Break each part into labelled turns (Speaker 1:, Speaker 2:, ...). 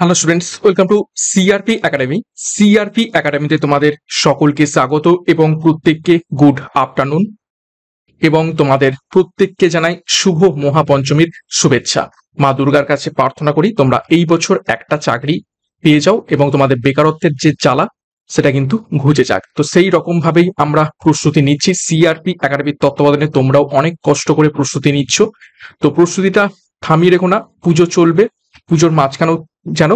Speaker 1: Hello students, welcome to CRP academy. CRP একাডেমিতে তোমাদের সকলকে স্বাগত এবং প্রত্যেককে গুড আফটারনুন এবং তোমাদের প্রত্যেককে জানাই শুভ মহাপঞ্চমীর শুভেচ্ছা। মা দুর্গার কাছে প্রার্থনা করি তোমরা এই বছর একটা চাকরি পেয়ে যাও এবং তোমাদের বেকারত্বের যে জ্বালা সেটা কিন্তু ঘুচে যাক। তো সেই রকম ভাবেই আমরা প্রস্তুতি নিচ্ছি সিআরপি একাডেমির তত্ত্বাবধানে। তোমরাও অনেক কষ্ট করে প্রস্তুতি নিচ্ছ, তো প্রস্তুতিটা থামিয়ে রেখো না। পুজো চলবে, পুজোর মাঝখানেও যেন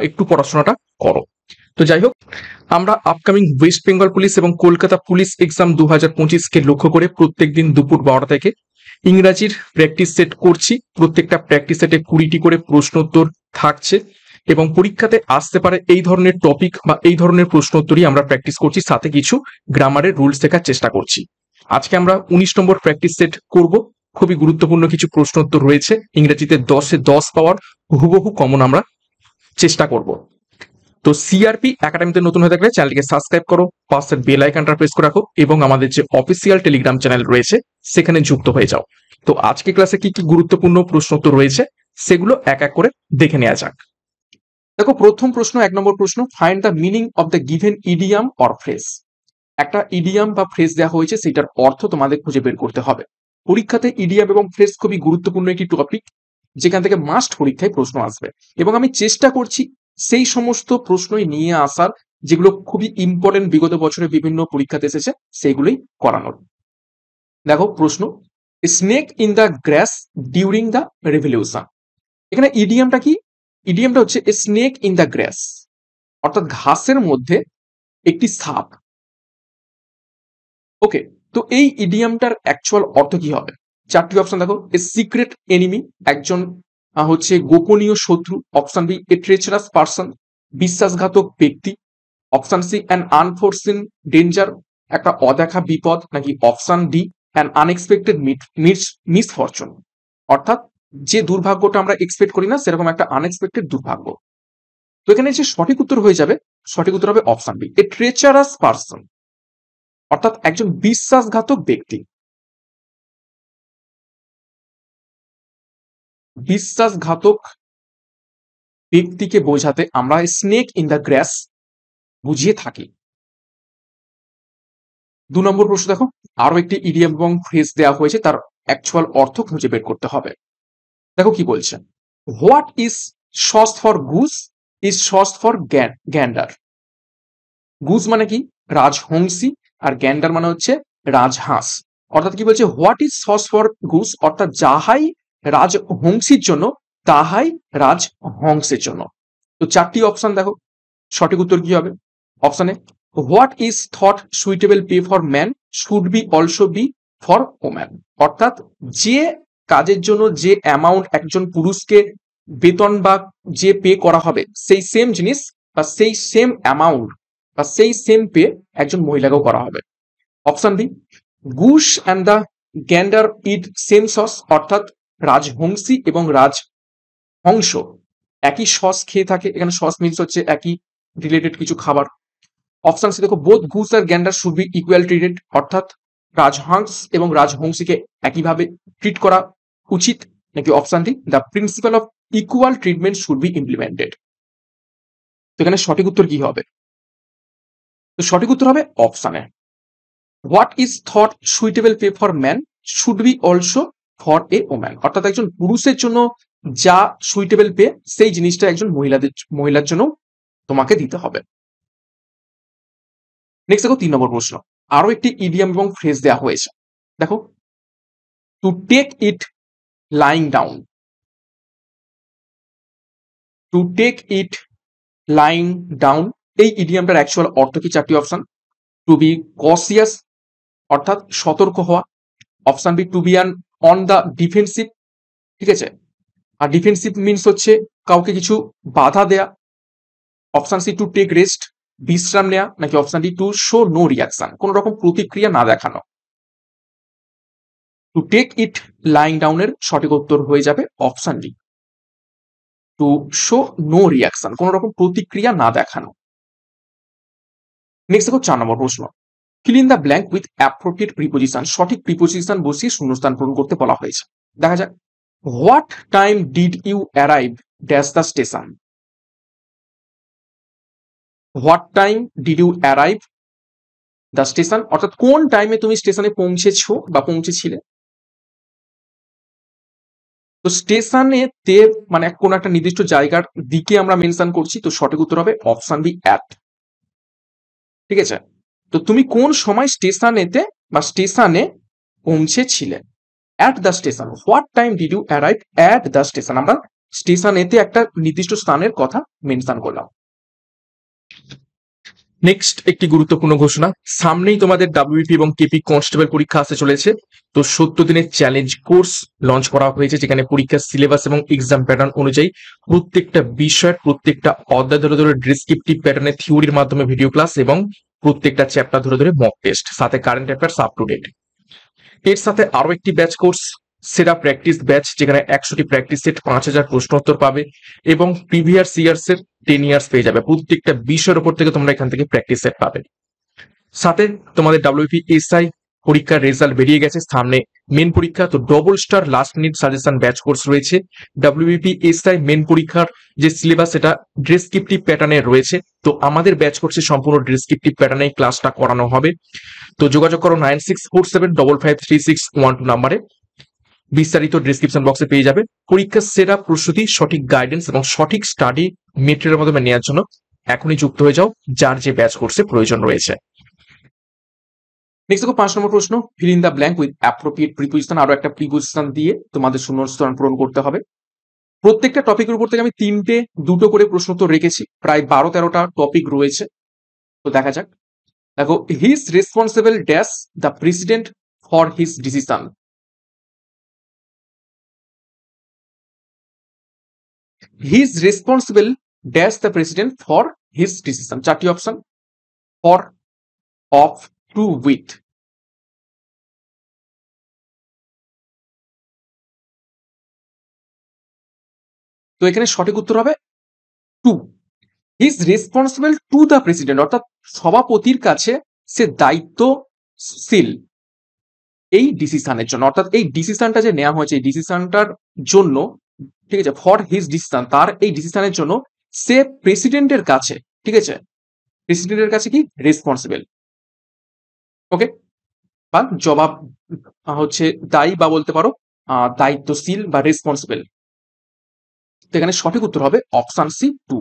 Speaker 1: একটু পড়াশোনাটা করো। তো যাই হোক, আমরা আপকামিং ওয়েস্ট বেঙ্গল পুলিশ এবং কলকাতা পুলিশ এক্সাম 2025কে লক্ষ্য করে প্রত্যেকদিন দুপুর 12টা থেকে ইংরাজির প্র্যাকটিস সেট করছি। প্রত্যেকটা প্র্যাকটিস সেটে 20টি করে প্রশ্নোত্তর থাকছে এবং পরীক্ষাতে আসতে পারে এই ধরনের টপিক বা এই ধরনের প্রশ্নোত্তরই আমরা প্র্যাকটিস করছি, সাথে কিছু গ্রামারের রুলস শেখার চেষ্টা করছি। আজকে আমরা 19 নম্বর প্র্যাকটিস সেট করব। খুবই গুরুত্বপূর্ণ কিছু প্রশ্নোত্তর রয়েছে, ইংরেজিতে 10-এ 10 পাওয়ার হুবহু কমন আমরা চেষ্টা করব। তো সিআরপি একাডেমিতে নতুন হয়ে থাকলে চ্যানেলটিকে সাবস্ক্রাইব করো, পাশের বেল আইকনটা প্রেস করে রাখো এবং আমাদের যে অফিসিয়াল টেলিগ্রাম চ্যানেল রয়েছে সেখানে যুক্ত হয়ে যাও। তো আজকে ক্লাসে কি কি গুরুত্বপূর্ণ প্রশ্নোত্তর রয়েছে সেগুলো এক এক করে দেখে নেওয়া যাক। দেখো, প্রথম প্রশ্ন, 1 নম্বর প্রশ্ন, find the meaning of the given idiom or phrase. একটা ইডিয়াম বা ফ্রেজ দেওয়া হয়েছে, সেটার অর্থ তোমাদের খুঁজে বের করতে হবে। পরীক্ষাতে ইডিয়াম এবং ফ্রেজ খুবই গুরুত্বপূর্ণ একটি টপিক, যেখান থেকে মাস্ট পরীক্ষায় প্রশ্ন আসবে এবং আমি চেষ্টা করছি সেই সমস্ত প্রশ্নই নিয়ে আসার যেগুলো খুবই ইম্পর্টেন্ট, বিগত বছরে বিভিন্ন পরীক্ষাতে এসেছে সেইগুলোই করানোর। দেখো প্রশ্ন, snake in the grass during the revolution. এখানে ইডিয়ামটা কি? ইডিয়ামটা হচ্ছে স্নেক ইন দ্য গ্রাস, অর্থাৎ ঘাসের মধ্যে একটি সাপ। ওকে, তো এই ইডিয়ামটার অ্যাকচুয়াল অর্থ কি হবে? 4টি অপশন দেখো। এ সিক্রেট এনিমি, একজন হচ্ছে গোপনীয় শত্রু। অপশন বি, এ ট্রেচারাস পারসন, বিশ্বাসঘাতক ব্যক্তি। অপশন সি, অ্যান আনফোরসিন ডেঞ্জার, একটা অদেখা বিপদ। নাকি option D, an unexpected misfortune, অর্থাৎ যে দুর্ভাগ্যটা আমরা এক্সপেক্ট করি না সেরকম একটা আনএক্সপেক্টেড দুর্ভাগ্য। তো এখানে যে সঠিক উত্তর হয়ে যাবে, সঠিক উত্তর হবে অপশন বি, এ ট্রেচারাস পারসন, অর্থাৎ একজন বিশ্বাসঘাতক ব্যক্তি। বিশ্বাসঘাতক ব্যক্তিকে বোঝাতে আমরা স্নেক ইন দ্য গ্রাস বুঝিয়ে থাকি। 2 নম্বর প্রশ্ন দেখো, আরো একটি ইডিয়াম এবং ফ্রেজ দেওয়া হয়েছে, তার অ্যাকচুয়াল অর্থ খুঁজে বের করতে হবে। দেখো কি বলছে, what is sauce for Goose is sauce for গ্যান্ডার। Goose মানে কি? রাজহংসী, আর গ্যান্ডার মানে হচ্ছে রাজহাঁস। অর্থাৎ কি বলছে, what is sauce for Goose, অর্থাৎ যাহাই রাজহংসীর জন্য তাহাই রাজহংসের জন্য। তো 4টি অপশন দেখো, সঠিক উত্তর কি হবে? Option A, what is thought suitable pay for man should be also be for woman, অর্থাৎ যে কাজের জন্য যে অ্যামাউন্ট একজন পুরুষকে বেতন বা যে পে করা হবে, সেই সেম জিনিস বা সেই সেম অ্যামাউন্ট বা সেই সেম পে একজন মহিলাকেও করা হবে। Option B, goose and the gander it same sauce, অর্থাৎ রাজহংসী এবং রাজহংস একই সস খেয়ে থাকে। এখানে সস মিনস হচ্ছে একই রিলেটেড কিছু খাবার। অপশন সি দেখো, বোথ গুস আর gander should be equal treated, অর্থাৎ রাজহাংস এবং রাজহংসীকে একইভাবে ট্রিট করা উচিত। নাকি option D, the principle of equal treatment should be implemented. তো এখানে সঠিক উত্তর কি হবে? তো সঠিক উত্তর হবে option A, what is thought suitable pay for man should be also for a woman, অর্থাৎ একজন পুরুষের জন্য যা সুইটেবল পে সেই জিনিসটা একজন মহিলার জন্য তোমাকে দিতে হবে। নেক্সট দেখো 3 নম্বর প্রশ্ন, আরো একটি ইডিয়াম এবং ফ্রেজ দেওয়া হয়েছে। দেখো, to take it lying down. To take it lying down, এই ইডিয়ামটার অ্যাকচুয়াল অর্থ কি? 4টি অপশন। টু বি কসিয়াস, অর্থাৎ সতর্ক হওয়া। Option B, to be on the defensive, ঠিক আছে, আর ডিফেন্সিভ মিনস হচ্ছে কাউকে কিছু বাধা দেয়া। Option C, to take rest, বিশ্রাম নেয়া। নাকি option D, to show no reaction, কোন রকম প্রতিক্রিয়া না দেখানো। টু টেক ইট লাইং ডাউনের সঠিক উত্তর হয়ে যাবে option D, to show no reaction, কোন রকম প্রতিক্রিয়া না দেখানো। নেক্সট দেখো 4 নম্বর প্রশ্ন, fill in the blank with appropriate preposition, সঠিক প্রিপোজিশন বসিয়ে শূন্যস্থান পূরণ করতে বলা হয়েছে। দেখা যাক, what time did you arrive dash the station. What time did you arrive the station, অর্থাৎ কোন টাইমে তুমি স্টেশনে পৌঁছেছো বা পৌঁছেছিলে। তো স্টেশনে তে মানে কোন একটা নির্দিষ্ট জায়গার দিকে আমরা মেনশন করছি, তো সঠিক উত্তর হবে অপশন বি অ্যাট। ঠিক আছে, তো তুমি কোন সময় স্টেশনেতে বা স্টেশনে পৌঁছেছিলে, at the station. What time did you arrive at the station, আমরা স্টেশনেতে একটা নির্দিষ্ট স্থানের কথা মেনশন করলাম। নেক্সট একটি গুরুত্বপূর্ণ ঘোষণা, সামনেই তোমাদের ডাব্লিউবিপি এবং কেপি কনস্টেবল পরীক্ষা আসতে চলেছে। তো 70 দিনের চ্যালেঞ্জ কোর্স লঞ্চ করা হয়েছে, যেখানে পরীক্ষার সিলেবাস এবং এক্সাম প্যাটার্ন অনুযায়ী প্রত্যেকটা বিষয়ের প্রত্যেকটা অধ্যায় ধরে ধরে ডেসক্রিপটিভ প্যাটার্নে থিওরির মাধ্যমে ভিডিও ক্লাস এবং প্রত্যেকটা চ্যাপ্টার ধরে ধরে মক টেস্ট, সাথে current affairs up to date. এর সাথে আরো একটি ব্যাচ কোর্স, সেরা প্র্যাকটিস ব্যাচ, যেখানে 100টি প্র্যাকটিস সেট, 5000 প্রশ্নোত্তর পাবে এবং প্রিভিয়াস ইয়ার্স এর 10 ইয়ার্স পেয়ে যাবে। প্রত্যেকটা বিষয়ের উপর থেকে তোমরা এখান থেকে প্র্যাকটিস সেট পাবে। সাথে তোমাদের ডাব্লিউপি এসআই পরীক্ষার রেজাল্ট বেরিয়ে গেছে, সামনে মেন পরীক্ষা। তো double star last minute suggestion batch course রয়েছে। ডাব্লিউবিপি এসআই মেন পরীক্ষার যে সিলেবাস সেটা ডেসক্রিপটিভ প্যাটার্নে রয়েছে, তো আমাদের ব্যাচ কোর্সে সম্পূর্ণ ডেসক্রিপটিভ প্যাটার্নে ক্লাসটা করানো হবে। তো যোগাযোগ করো 9647553612 নাম্বারে, বিস্তারিত ডিসক্রিপশন বক্সে পেয়ে যাবে। পরীক্ষার সেরা প্রস্তুতি, সঠিক গাইডেন্স এবং সঠিক স্টাডি মেটেরিয়ালের মাধ্যমে নেওয়ার জন্য এখনই যুক্ত হয়ে যাও, যার যে ব্যাচ কোর্সে প্রয়োজন রয়েছে। নেক্সট দেখো 5 নম্বর প্রশ্ন, fill in the blank with appropriate preposition. আরো একটা প্রিপোজিশন দিয়ে তোমাদের শূন্যস্থান পূরণ করতে হবে। প্রত্যেকটা টপিকের উপর থেকে আমি দুটো করে প্রশ্ন তো রেখেছি, প্রায় 12-13টা টপিক রয়েছে। তো দেখা যাক। দেখো, his responsible dash the president for his decision. His responsible dash the president for his decision. 4টি option, for, of, to, with. তো এখানে সঠিক উত্তর হবে to. Is responsible to the president, অর্থাৎ সভাপতির কাছে সে দায়িত্বশীল এই ডিসিশনের জন্য, অর্থাৎ এই ডিসিশনটা যে নেওয়া হয়েছে এই ডিসিশনটার জন্য, ঠিক আছে, ফর হিজ ডিসিশন, তার এই ডিসিশনের জন্য সে প্রেসিডেন্টের কাছে, ঠিক আছে, প্রেসিডেন্টের কাছে কি রেসপন্সিবল। ওকে, বা জবাব হচ্ছে দায়ী, বা বলতে পারো দায়িত্বশীল বা রেসপন্সিবল। তো এখানে সঠিক উত্তর হবে অপশন সি, টু।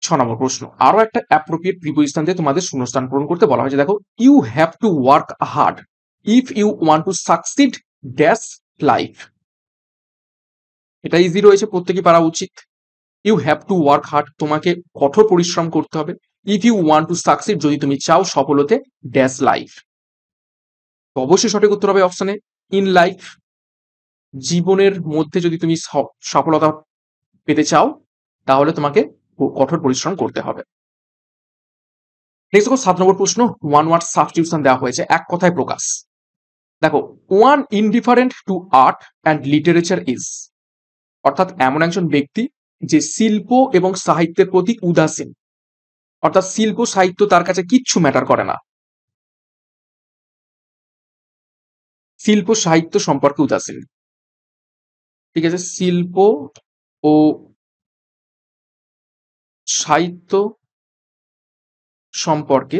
Speaker 1: 6 নম্বর প্রশ্ন, আরো একটা অ্যাপ্রোপ্রিয়েট প্রিপোজিশন দিয়ে তোমাদের শূন্যস্থান পূরণ করতে বলা হয়েছে। দেখো, you have to work hard if you want to succeed dash life. এটা ইজি রয়েছে, প্রত্যেকেই পারা উচিত। You have to work hard, তোমাকে কঠোর পরিশ্রম করতে হবে। If you want to succeed, যদি তুমি চাও সফল হতে, ড্যাশ লাইফ। অবশ্যই সঠিক উত্তর হবে অপশনে ইন লাইফ। জীবনের মধ্যে যদি তুমি সফলতা পেতে চাও, তাহলে তোমাকে কঠোর পরিশ্রম করতে হবে। নেক্সট দেখো 7 নম্বর প্রশ্ন, ওয়ান ওয়ার্ড সাবস্টিটিউশন দেওয়া হয়েছে, এক কথায় প্রকাশ। দেখো, one indifferent two art and literature is, অর্থাৎ এমন একজন ব্যক্তি যে শিল্প এবং সাহিত্যের প্রতি উদাসীন, অর্থাৎ শিল্প সাহিত্য তার কাছে কিচ্ছু ম্যাটার করে না, শিল্প সাহিত্য সম্পর্কে উদাসীন। ঠিক আছে, শিল্প ও সাহিত্য সম্পর্কে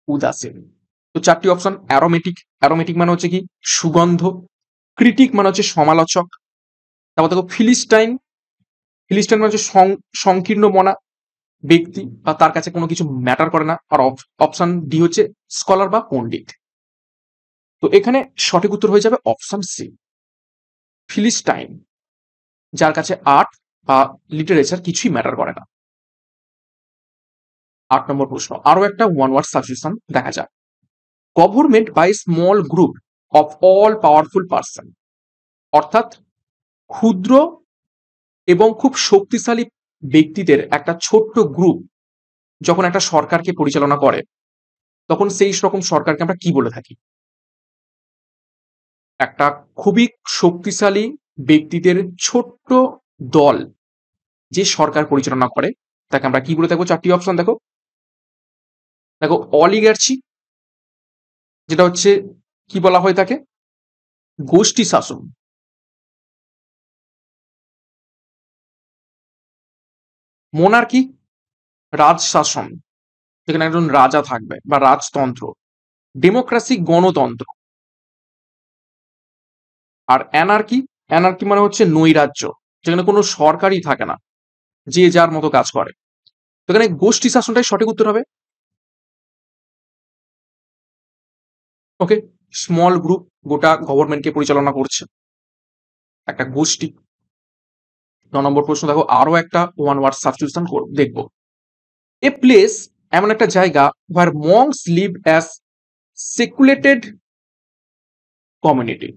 Speaker 1: উদাসীন। তো 4টি অপশন, অ্যারোমেটিক, অ্যারোমেটিক মানে হচ্ছে কি সুগন্ধ, ক্রিটিক মানে হচ্ছে সমালোচক, তারপর দেখো ফিলিস্টাইন, ফিলিস্টাইন মানে হচ্ছে সংকীর্ণ মনা ব্যক্তি, বা তার কাছে কোনো কিছু ম্যাটার করে না। আর অপশন ডি হচ্ছে স্কলার বা পণ্ডিত। তো এখানে সঠিক উত্তর হয়ে যাবে অপশন সি, ফিলিস্টাইন, যার কাছে আর্ট বা লিটারেচার কিছুই ম্যাটার করে না। 8 নম্বর প্রশ্ন, আরো একটা ওয়ান ওয়ার্ড সাবস্টিটিউশন দেখা যাক। Government by small group of all powerful person, অর্থাৎ ক্ষুদ্র এবং খুব শক্তিশালী ব্যক্তিদের একটা ছোট্ট গ্রুপ যখন একটা সরকারকে পরিচালনা করে, তখন সেই রকম সরকারকে আমরা কি বলে থাকি। একটা খুবই শক্তিশালী ব্যক্তিদের ছোট্ট দল যে সরকার পরিচালনা করে, তাকে আমরা কি বলে থাকবো। 4টি অপশন দেখো। দেখো, অলিগার্চি, যেটা হচ্ছে কি বলা হয় তাকে, গোষ্ঠী শাসন। মোনার্কি রাজশাসন, যেখানে একজন রাজা থাকবে বা রাজতন্ত্র। ডেমোক্রেসি গণতন্ত্র। আর অ্যানার্কি, অ্যানার্কি মানে হচ্ছে নৈরাজ্য, যেখানে কোনো সরকারই থাকে না, যে যার মতো কাজ করে। তো এখানে গোষ্ঠী শাসনটাই সঠিক উত্তর হবে। ওকে, স্মল গ্রুপ গোটা গভর্নমেন্টকে পরিচালনা করছে, একটা গোষ্ঠী। 9 নম্বর প্রশ্ন দেখো, আরো একটা ওয়ান ওয়ার্ড সাবস্টিটিউশন দেখবো। এ প্লেস, এমন একটা জায়গা, where monks live as secluded community।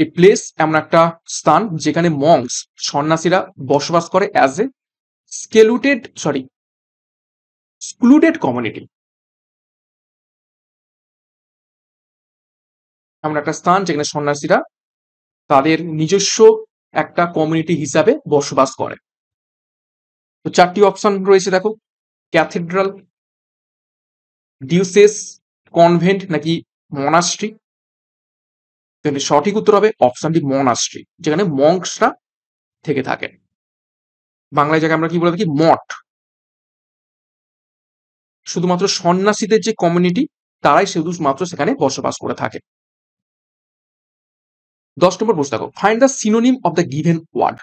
Speaker 1: A place এমন একটা স্থান যেখানে মংস সন্ন্যাসীরা বসবাস করে অ্যাজ এ স্ক্লুডেড কমিউনিটি। এমন একটা স্থান যেখানে সন্ন্যাসীরা তাদের নিজস্ব একটা কমিউনিটি হিসাবে বসবাস করে। তো 4টি অপশন রয়েছে দেখো, ক্যাথেড্রাল, ডিউসেস, কনভেন্ট নাকি মনাস্ট্রি। তাহলে সঠিক উত্তর হবে অপশনটি মনাস্ট্রি, যেখানে মঙ্কসরা থেকে থাকে। বাংলায় জায়গায় আমরা কি বলে থাকি, মঠ। শুধুমাত্র সন্ন্যাসীদের যে কমিউনিটি, তারাই শুধুমাত্র সেখানে বসবাস করে থাকে। 10 নম্বর প্রশ্ন দেখো, find the synonym of the given word.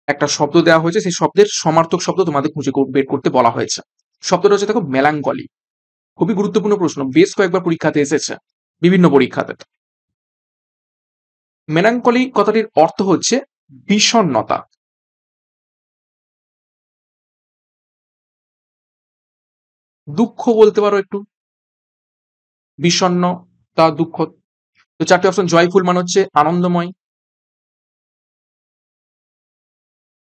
Speaker 1: একটা শব্দ দেওয়া হয়েছে, সেই শব্দের সমার্থক শব্দ তোমাদের খুঁজে বের করতে বলা হয়েছে। শব্দটা হচ্ছে দেখো মেলাঙ্কলি। খুবই গুরুত্বপূর্ণ প্রশ্ন, বেশ কয়েকবার পরীক্ষাতে এসেছে, বিভিন্ন পরীক্ষাতে। মেলাঙ্কলি কথাটির অর্থ হচ্ছে বিষণ্ণতা। দুঃখ বলতে পারো, একটু বিষণ্ণতা, দুঃখ। তো 4টি অপশন, জয়ফুল মানে হচ্ছে আনন্দময়,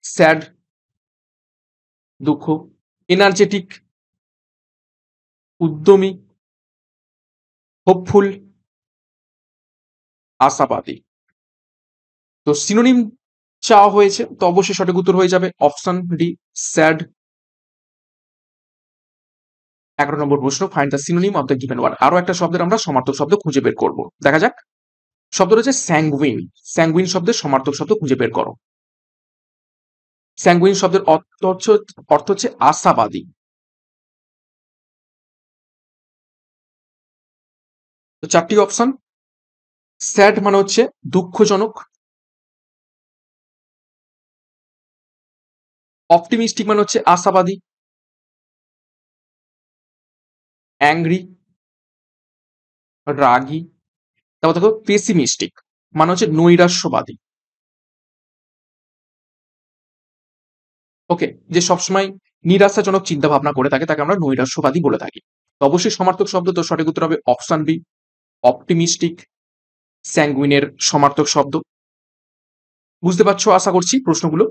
Speaker 1: স্যাড দুঃখ, এনার্জেটিক উদ্যমী, হোপফুল আশাবাদী। তো সিনোনিম চাওয়া হয়েছে, তো অবশ্যই সঠিক উত্তর হয়ে যাবে অপশন ডি, স্যাড। 11 নম্বর প্রশ্ন, find the synonym of the given word. আরো একটা শব্দের আমরা সমার্থক শব্দ খুঁজে বের করব, দেখা যাক। শব্দটা হচ্ছে স্যাঙ্গুইন। স্যাঙ্গুইন শব্দের সমার্থক শব্দ খুঁজে বের করো। স্যাঙ্গুইন শব্দের অর্থ হচ্ছে আশাবাদী। তো 4টি অপশন, স্যাড মানে হচ্ছে দুঃখজনক, অপটিমিস্টিক মানে হচ্ছে আশাবাদী, অ্যাংরি রাগী, তারপর দেখো পেসিমিস্টিক মানে হচ্ছে নৈরাশ্যবাদী। ওকে, যে সবসময় নিরাশাজনক চিন্তা ভাবনা করে থাকে তাকে আমরা নৈরাশ্যবাদী বলে থাকি। তো অবশ্যই সমার্থক শব্দ, তো সঠিক উত্তর হবে অপশন বি, অপটিমিস্টিক স্যাঙ্গুইনের সমার্থক শব্দ। বুঝতে পারছো আশা করছি প্রশ্নগুলো।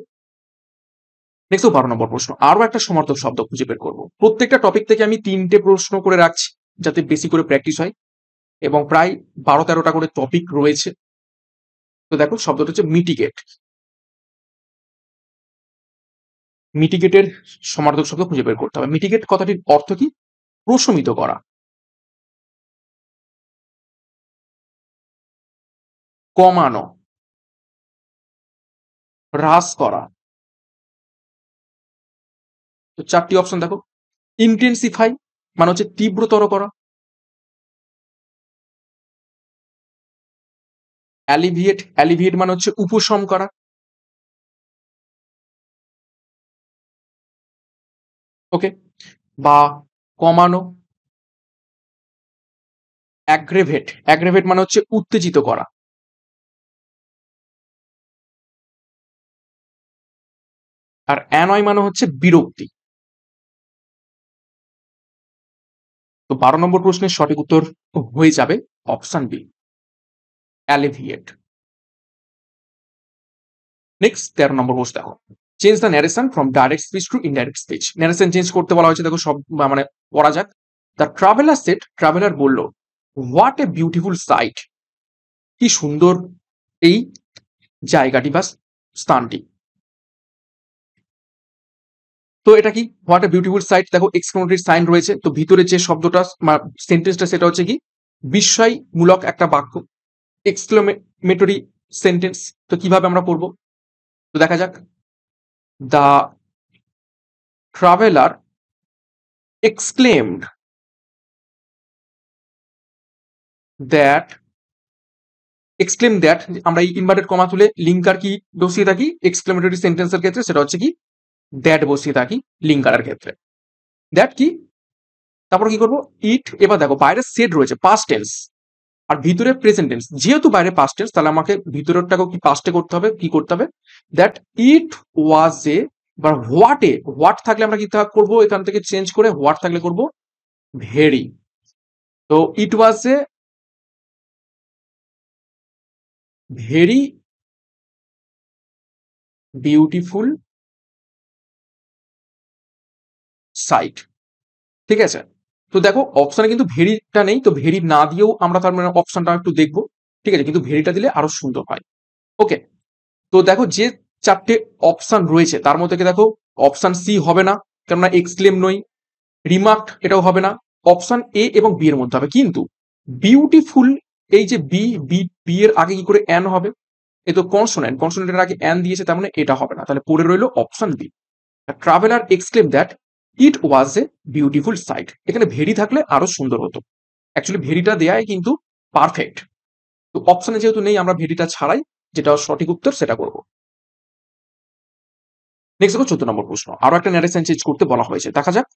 Speaker 1: নেক্সট 12 নম্বর প্রশ্ন, আরো একটা সমার্থক শব্দ খুঁজে বের করবো। প্রত্যেকটা টপিক থেকে আমি 3টে প্রশ্ন করে রাখছি, যাতে বেশি করে প্র্যাকটিস হয়, এবং প্রায় 12-13টা করে টপিক রয়েছে। তো দেখো, শব্দটা হচ্ছে মিটিগেট। মিটিগেটের সমার্থক শব্দ খুঁজে বের করতে হবে। মিটিগেট কথাটির অর্থ কি? প্রশমিত করা, কমানো, হ্রাস করা। তো 4টি অপশন দেখো, ইন্টেন্সিফাই মানে হচ্ছে তীব্রতর করা, অ্যালিভিয়েট মানে হচ্ছে উপশম করা, ওকে, বা কমানো। অ্যাগ্রেভেট মানে হচ্ছে উত্তেজিত করা। আর অ্যানয় মানে হচ্ছে বিরক্তি। তো 12 নম্বর প্রশ্নের সঠিক উত্তর হয়ে যাবে অপশন বি, অ্যালিভিয়েট। নেক্সট 13 নম্বর প্রশ্ন দেখো, change the narration from direct speech to indirect speech. Narration change করতে বলা হয়েছে, দেখো সব মানে পড়া যাক। দ্য ট্রাভেলার সেট, ট্রাভেলার বলল, হোয়াট এ বিউটিফুল সাইট, কি সুন্দর এই জায়গাটি বা স্থানটি। তো এটা কি, হোয়াট এ বিউটিফুল সাইট, দেখো এক্সক্লেমেটরি সাইন রয়েছে। তো ভিতরে যে শব্দটা সেন্টেন্সটা, সেটা হচ্ছে কি বিস্ময়মূলক একটা বাক্য। Exclamatory sentence. তো কিভাবে আমরা পড়বো, তো দেখা যাক। The traveller exclaimed that, exclaim that, আমরা এই ইনভার্টেড কমা তুলে লিঙ্কার কি বসিয়ে থাকি এক্সক্লেমেটরি সেন্টেন্সের ক্ষেত্রে, সেটা হচ্ছে কি দ্যাট বসিয়ে থাকি লিঙ্কারের ক্ষেত্রে। দ্যাট কি, তারপর কি করবো ইট, এবার দেখো বাইরে সেড রয়েছে পাস্ট টেন্স আর ভিতরে প্রেজেন্ট টেন্স, যেহেতু বাইরে পাস্ট টেন্স তাহলে আমাকে ভিতরেরটাকেও কি পাস্টে করতে হবে, কি করতে হবে দ্যাট ইট ওয়াজ এ, বা হোয়াটে, হোয়াট থাকলে আমরা কি করবো এখান থেকে চেঞ্জ করে হোয়াট থাকলে করবো ভেরি। তো ইট was a very beautiful sight, ঠিক আছে। তো দেখো অপশনে কিন্তু ভেরিটা নেই, তো ভেরি না দিয়েও আমরা তার মানে অপশনটা একটু দেখবো, ঠিক আছে, কিন্তু ভেরিটা দিলে আরো সুন্দর হয়। ওকে, তো দেখো যে চারটে অপশন রয়েছে তার মধ্যে থেকে দেখো অপশন সি হবে না, কেননা এক্সক্লেম নই। রিমার্ক এটাও হবে না, অপশন এ এবং বি এর মধ্যে হবে। কিন্তু বিউটিফুল, এই যে বি বি বি এর আগে কি করে অ্যান হবে, এ তো কনসোনেন্ট, কনসোনেন্টের আগে অ্যান দিয়েছে, তার মানে এটা হবে না, তাহলে পড়ে রইল option B. Traveller exclaim that it was a beautiful sight, এখানে ভেরি থাকলে আরো সুন্দর হতো। অ্যাকচুয়ালি ভেরিটা দেয়াই কিন্তু পারফেক্ট, তো অপশনে যেহেতু নেই আমরা ভেরিটা ছাড়াই যেটা সঠিক উত্তর সেটা করব। নেক্সট দেখো 14 নম্বর প্রশ্ন, আরো একটা ন্যারেশন চেঞ্জ করতে বলা হয়েছে, দেখা যাক।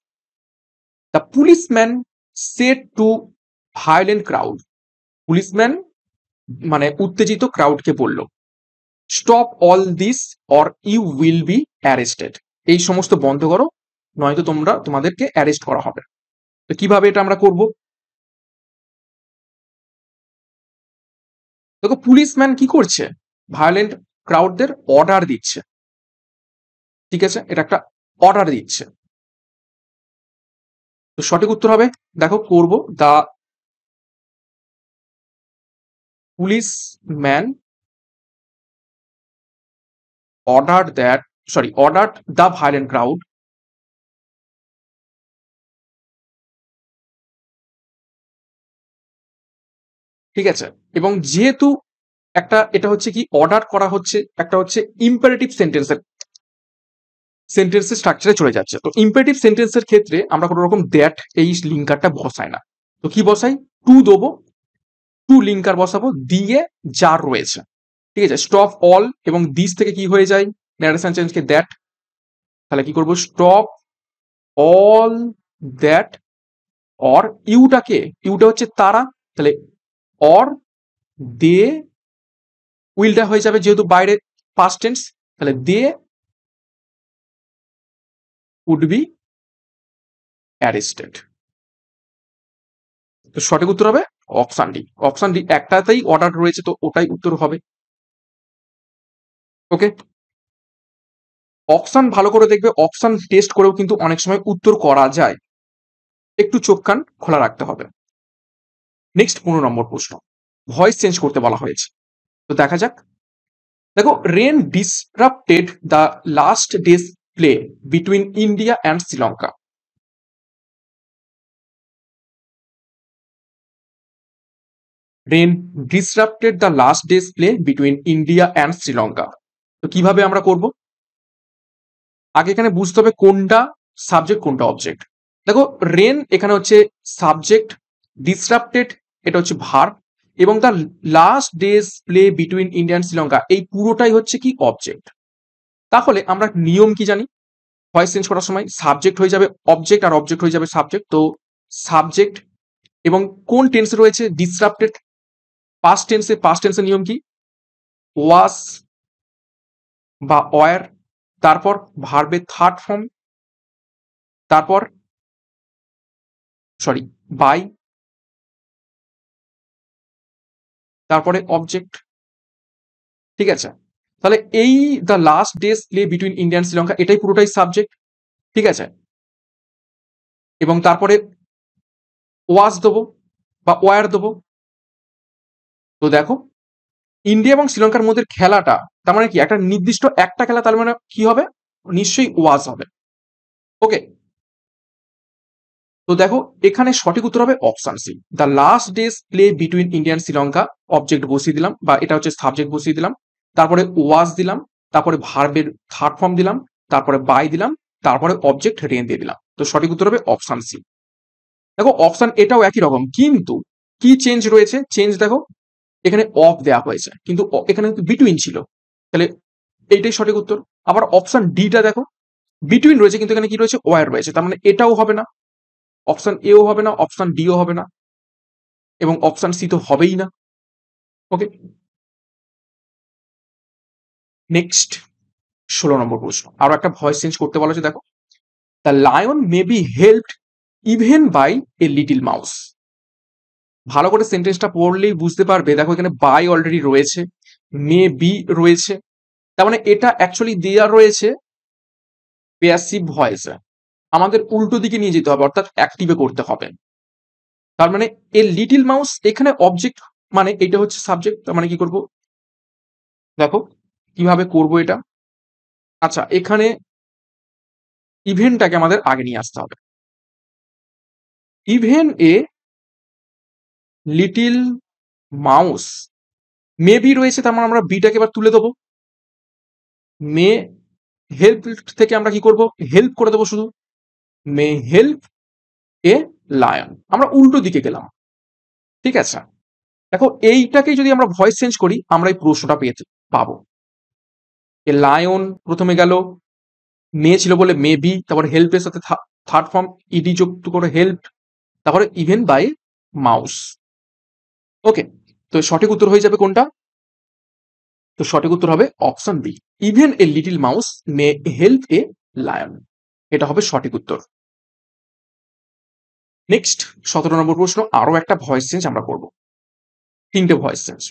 Speaker 1: The policeman said to violent crowd, policeman মানে উত্তেজিত ক্রাউডকে বলল stop all this or you will be arrested, এই সমস্ত বন্ধ করো নয়তো তোমাদেরকে অ্যারেস্ট করা হবে। তো কিভাবে এটা আমরা করব, দেখো পুলিশম্যান কি করছে ভায়োলেন্ট ক্রাউডদের অর্ডার দিচ্ছে, ঠিক আছে, এটা একটা অর্ডার দিচ্ছে। তো সঠিক উত্তর হবে, দেখো করব দা policeman ordered that, sorry, ordered the violent crowd ঠিক আছে। এবং যেহেতু একটা এটা হচ্ছে কি অর্ডার করা হচ্ছে, একটা হচ্ছে ইম্পারেটিভ সেন্টেন্সের স্ট্রাকচারে চলে যাচ্ছে, তো ইম্পারেটিভ সেন্টেন্সের ক্ষেত্রে আমরা কোনো রকম দ্যাট এই লিঙ্কারটা বসাই না, তো কি বসাই টু দেবো, টু লিঙ্কার বসাবো দিয়ে যার রয়েছে, ঠিক আছে। স্টপ অল এবং দিস থেকে কি হয়ে যায় ন্যারেশন চেঞ্জকে দ্যাট, তাহলে কি করবো স্টপ অল দ্যাট, অর ইউটাকে, ইউটা হচ্ছে তারা, তাহলে অর দে, উইলটা হয়ে যাবে যেহেতু বাইরে পাস্ট টেন্স, তাহলে দে উড বি অ্যারেস্টেড। তো সঠিক উত্তর হবে অপশন ডি, অপশন ডি একটাতেই অর্ডার রয়েছে তো ওটাই উত্তর হবে। ওকে, অপশন ভালো করে দেখবে, অপশন টেস্ট করেও কিন্তু অনেক সময় উত্তর করা যায়, একটু চোখ কান খোলা রাখতে হবে। নেক্সট 15 নম্বর প্রশ্ন, ভয়েস চেঞ্জ করতে বলা হয়েছে, তো দেখা যাক। দেখো rain disrupted the last days play between India and Sri Lanka, rain disrupted the last days play between India and Sri Lanka. তো কিভাবে আমরা করব, আগে এখানে বুঝতে হবে কোনটা সাবজেক্ট কোনটা অবজেক্ট। দেখো রেন এখানে হচ্ছে সাবজেক্ট, ডিসরাপ্টেড এটা হচ্ছে ভার্ব, এবং the last days play between India and Sri Lanka এই পুরোটাই হচ্ছে কি অবজেক্ট। তাহলে আমরা নিয়ম কি জানি, ভয়েস চেঞ্জ করার সময় সাবজেক্ট হয়ে যাবে অবজেক্ট আর অবজেক্ট হয়ে যাবে সাবজেক্ট, তো সাবজেক্ট এবং কোন টেন্সে রয়েছে ডিসরাপ্টেড, পাস্ট টেন্সে, পাস্ট টেন্সের নিয়ম কি ওয়াস বা ওয়ার, তারপর ভার্বের থার্ড ফর্ম, তারপর সরি বাই, তারপরে অবজেক্ট, ঠিক আছে। তাহলে এই the last days play between India and Sri Lanka এটাই পুরোটাই সাবজেক্ট, ঠিক আছে, এবং তারপরে ওয়াজ দেবো বা ওয়ার দেবো। তো দেখো ইন্ডিয়া এবং শ্রীলঙ্কার মধ্যে খেলাটা তার মানে কি একটা নির্দিষ্ট একটা খেলা, তার মানে কি হবে নিশ্চয়ই ওয়াজ হবে। ওকে, তো দেখো এখানে সঠিক উত্তর হবে option C, the last days play between India and Sri Lanka. Object বসিয়ে দিলাম বা এটা হচ্ছে সাবজেক্ট বসিয়ে দিলাম, তারপরে ওয়াজ দিলাম, তারপরে ভার্বের থার্ড ফর্ম দিলাম, তারপরে বাই দিলাম, তারপরে অবজেক্ট রেন দিয়ে দিলাম। তো সঠিক উত্তর হবে অপশন সি। দেখো অপশন এটাও একই রকম, কিন্তু কি চেঞ্জ রয়েছে? চেঞ্জ দেখো, এখানে অফ দেওয়া হয়েছে কিন্তু এখানে কিন্তু বিটুইন ছিল, তাহলে এইটাই সঠিক উত্তর। আবার অপশন ডিটা দেখো, বিটুইন রয়েছে কিন্তু এখানে কি রয়েছে? ওয়ার রয়েছে, তার মানে এটাও হবে না, অপশন এও হবে না, অপশন ডিও হবে না, এবং অপশন সি তো হবেই না। ওকে, নেক্সট 16 নম্বর প্রশ্ন, আরো একটা ভয়েস চেঞ্জ করতে বলা হয়েছে। দেখো, the lion may be helped even by a little mouse. ভালো করে সেন্টেন্সটা পড়লেই বুঝতে পারবে। দেখো এখানে বাই অলরেডি রয়েছে, মে বি রয়েছে, তার মানে এটা অ্যাকচুয়ালি দেওয়া রয়েছে প্যাসিভ ভয়েসে, আমাদের উল্টো দিকে নিয়ে যেতে হবে, অর্থাৎ অ্যাক্টিভে করতে হবে। তার মানে এ লিটিল মাউস এখানে অবজেক্ট, মানে এটা হচ্ছে সাবজেক্ট, তার মানে কি করব? দেখো কিভাবে করব এটা। আচ্ছা, এখানে ইভেন্টটাকে আমাদের আগে নিয়ে আসতে হবে। Even a little mouse, may be রয়েছে, তার মানে আমরা বিটাকে এবার তুলে দেবো। মে হেল্প থেকে আমরা কি করব? হেল্প করে দেবো শুধু, মে হেল্প এ লায়ন, আমরা উল্টো দিকে গেলাম। ঠিক আছে, দেখো এইটাকেই যদি আমরা ভয়েস চেঞ্জ করি, আমরা এই প্রশ্নটা পেয়ে পাবো। এ লায়ন প্রথমে গেল, মে ছিল বলে মে বি, তারপরে হেল্পের সাথে থার্ড ফর্ম ইডি যুক্ত করে হেল্প, তারপরে ইভেন বাই মাউস। ওকে, তো সঠিক উত্তর হয়ে যাবে কোনটা? তো সঠিক উত্তর হবে option B, even a little mouse may help a lion. এটা হবে সঠিক উত্তর। নেক্সট 17 নম্বর প্রশ্ন, আরো একটা ভয়েস চেঞ্জ আমরা করব, তিনটে ভয়েস চেঞ্জ।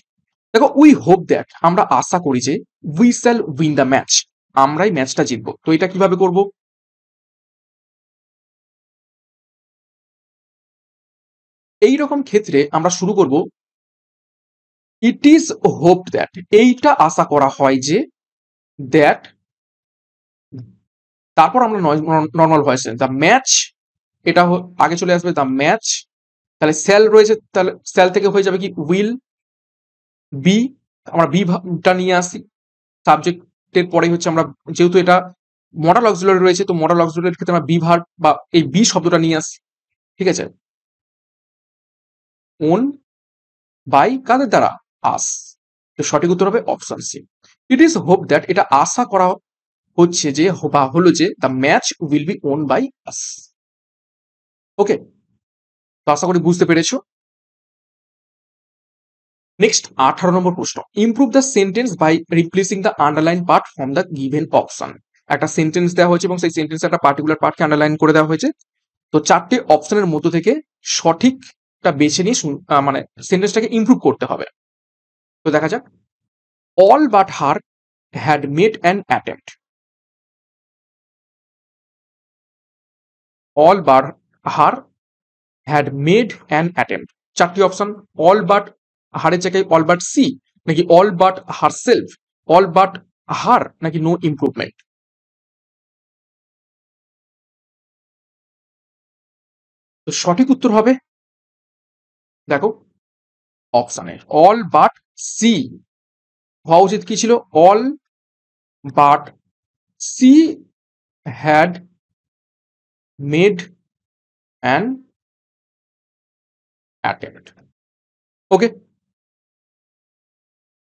Speaker 1: দেখো, উই হোপ দ্যাট, আমরা আশা করি যে, we shall win the match, আমরাই ম্যাচটা জিতবো। তো এটা কিভাবে করব? এই রকম ক্ষেত্রে আমরা শুরু করব, ইট ইজ হোপ দ্যাট, এইটা আশা করা হয় যে, দ্যাট, তারপর আমরা নর্মাল ভয়েস দ্য ম্যাচ, এটা আগে চলে আসবে দ্য ম্যাচ, তাহলে সেল রয়েছে, তাহলে সেল থেকে হয়ে যাবে কি উইল বি, আমরা বিটা নিয়ে আসি সাবজেক্টের পরেই হচ্ছে আমরা, যেহেতু এটা মডাল অক্সিলারি রয়েছে, তো মডাল অক্সিলারির ক্ষেত্রে আমরা বি ভার্ব বা এই বি শব্দটা নিয়ে আসি। ঠিক আছে, ওন বাই কাদের দ্বারা? আস। তো সঠিক উত্তর হবে option C, it is hope that, এটা আশা করা হচ্ছে যে, বা হলো যে, the match will be won by us. Okay, তো আশা করি বুঝতে পেরেছো। নেক্সট 18 নম্বর প্রশ্ন, improve the sentence by replacing the underline part from the given option. একটা সেন্টেন্স দেওয়া হয়েছে এবং সেই সেন্টেন্স একটা পার্টিকুলার পার্টকে আন্ডারলাইন করে দেওয়া হয়েছে। তো চারটে অপশনের মধ্য থেকে সঠিকটা বেছে নিয়ে মানে সেন্টেন্সটাকে ইমপ্রুভ করতে হবে। তো দেখা যাক, all but her had made an attempt. All but her had made an attempt, চারটি অপশন। অল বাট হারের জায়গায় অল বাট সি, নাকি all but her self, all but হার, নাকি নো ইমপ্রুভমেন্ট। তো সঠিক উত্তর হবে, দেখো অপশানে অল বাট সি, হওয়া উচিত কি ছিল? All but she had made an attempt. Okay,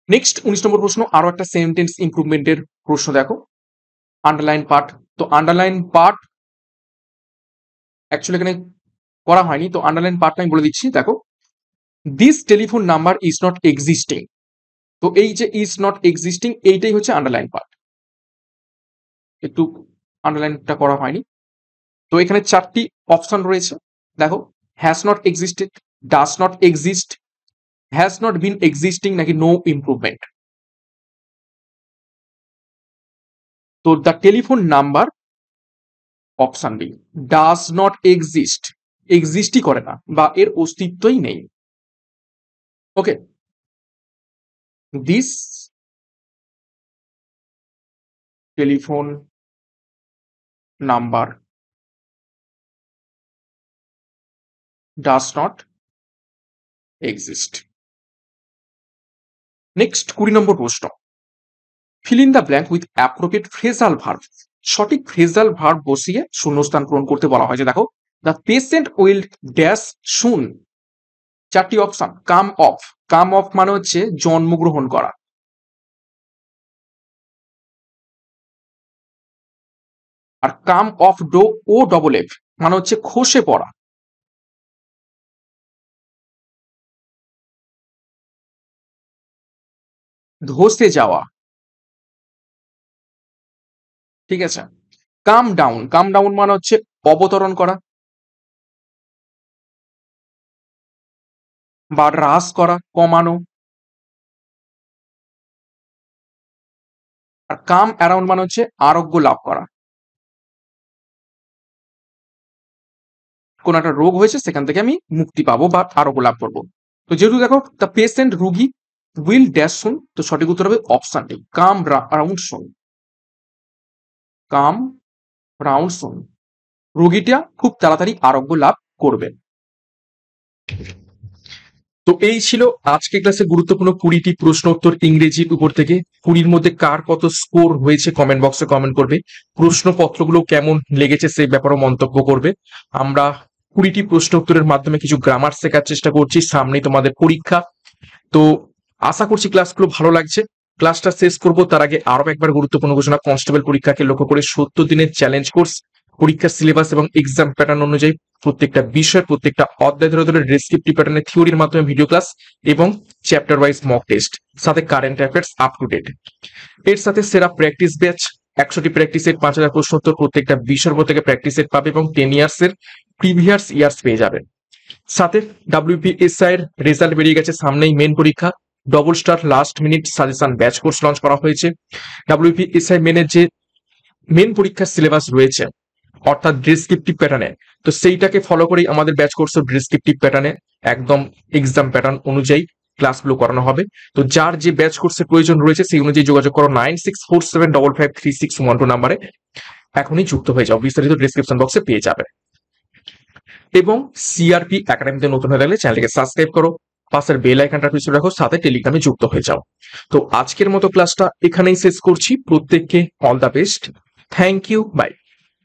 Speaker 1: next 19 নম্বর প্রশ্ন, আরো একটা সেন্টেন্স ইমপ্রুভমেন্টের প্রশ্ন। দেখো, আন্ডারলাইন পার্ট, তো আন্ডারলাইন পার্ট অ্যাকচুয়ালি এখানে করা হয়নি, তো আন্ডারলাইন পার্ট আমি বলে দিচ্ছি। দেখো, this telephone number is not existing, তো এই যে ইজ নট এক্সিস্টিং, এইটাই হচ্ছে আন্ডারলাইন পার্ট, একটু আন্ডারলাইনটা করা হয়নি। তো এখানে চারটি অপশন রয়েছে। দেখো, has not existed, does not exist, has not been existing, নাকি নো ইমপ্রুভমেন্ট। তো the telephone number, option B, does not exist, এক্সিস্টই করে না বা এর অস্তিত্বই নেই। Okay, this telephone number does not exist. Next 20 নম্বর প্রশ্ন, fill in the blank with appropriate phrasal verb. সঠিক ফ্রেজাল ভার্ব বসিয়ে শূন্যস্থান পূরণ করতে বলা হয়েছে। দেখো, the patient will dash soon. চারটি option, come off. Come off মানে হচ্ছে জন্মগ্রহণ করা। আর come off D O double F মানে হচ্ছে খসে পড়া। ধসে যাওয়া। ঠিক আছে। কাম ডাউন, কাম ডাউন মানে হচ্ছে অবতরণ করা বা হ্রাস করা, কমানো। আর কাম অ্যারাউন্ড মানে হচ্ছে আরোগ্য লাভ করা। কোন একটা রোগ হয়েছে, সেখান থেকে আমি মুক্তি পাবো বা আরোগ্য লাভ করবো। তো যেহেতু দেখো দ্য পেশেন্ট রুগী উইল ড্যাশ শুন, তো সঠিক উত্তর হবে অপশনটি কাম রাউন্ড শুন। কাম রাউন্ড শুন, রোগীটা খুব তাড়াতাড়ি আরোগ্য লাভ করবে। তো এই ছিল আজকে ক্লাসে গুরুত্বপূর্ণ 20টি প্রশ্ন উত্তর ইংরেজির উপর থেকে। 20-র মধ্যে কার কত স্কোর হয়েছে কমেন্ট বক্সে কমেন্ট করবে। প্রশ্নপত্রগুলো কেমন লেগেছে সেই ব্যাপারেও মন্তব্য করবে। আমরা 20টি প্রশ্ন উত্তরের মাধ্যমে কিছু গ্রামার শেখার চেষ্টা করছি, সামনেই তোমাদের পরীক্ষা। তো আশা করছি ক্লাসগুলো ভালো লাগছে। ক্লাসটা শেষ করব তার আগে আরো একবার গুরুত্বপূর্ণ ঘোষণা, কনস্টেবল পরীক্ষাকে লক্ষ্য করে 70 দিনের চ্যালেঞ্জ কোর্স, পরীক্ষার সিলেবাস এবং এক্সাম প্যাটার্ন অনুযায়ী প্রত্যেকটা বিষয়, প্রত্যেকটা অধ্যায় ধরে ধরে ডেসক্রিপটিভ প্যাটার্নের থিওরির মাধ্যমে ভিডিও ক্লাস এবং চ্যাপ্টার ওয়াইজ মক টেস্ট, সাথে current affairs up to date. এর সাথে সেরা প্র্যাকটিস ব্যাচ, 100টি প্র্যাকটিস সেট, 5000 প্রশ্ন উত্তর, প্রত্যেকটা বিষয়ের উপর থেকে প্র্যাকটিস সেট পাবে এবং 10 ইয়ার্স এর প্রিভিয়াস ইয়ার্স পেয়ে যাবে। সাথে WPSI এর রেজাল্ট বেরিয়ে গেছে, সামনেই মেন পরীক্ষা। Double star last minute suggestion batch course launch করা হয়েছে। WPSI মেনের যে মেন পরীক্ষার সিলেবাস রয়েছে, অর্থাৎ ডেসক্রিপটিভ প্যাটার্নে, তো সেইটাকে ফলো করেই আমাদের ব্যাচ কোর্স ডেসক্রিপটিভ প্যাটার্নে একদম এক্সাম প্যাটার্ন অনুযায়ী ক্লাসগুলো করানো হবে। তো যার যে ব্যাচ কোর্সের প্রয়োজন রয়েছে সেই অনুযায়ী যোগাযোগ করো 9647553612 নাম্বারে। এখনই যুক্ত হয়ে যাও, বিস্তারিত ডেসক্রিপশন বক্সে পেয়ে যাবে। এবং সিআরপি একাডেমিতে নতুন হয়ে থাকলে চ্যানেলকে সাবস্ক্রাইব করো, পাশের বেল আইকনটা প্রেস রাখো, সাথে টেলিগ্রামে যুক্ত হয়ে যাও। তো আজকের মতো ক্লাসটা এখানেই শেষ করছি। প্রত্যেককে all the best, thank you, by.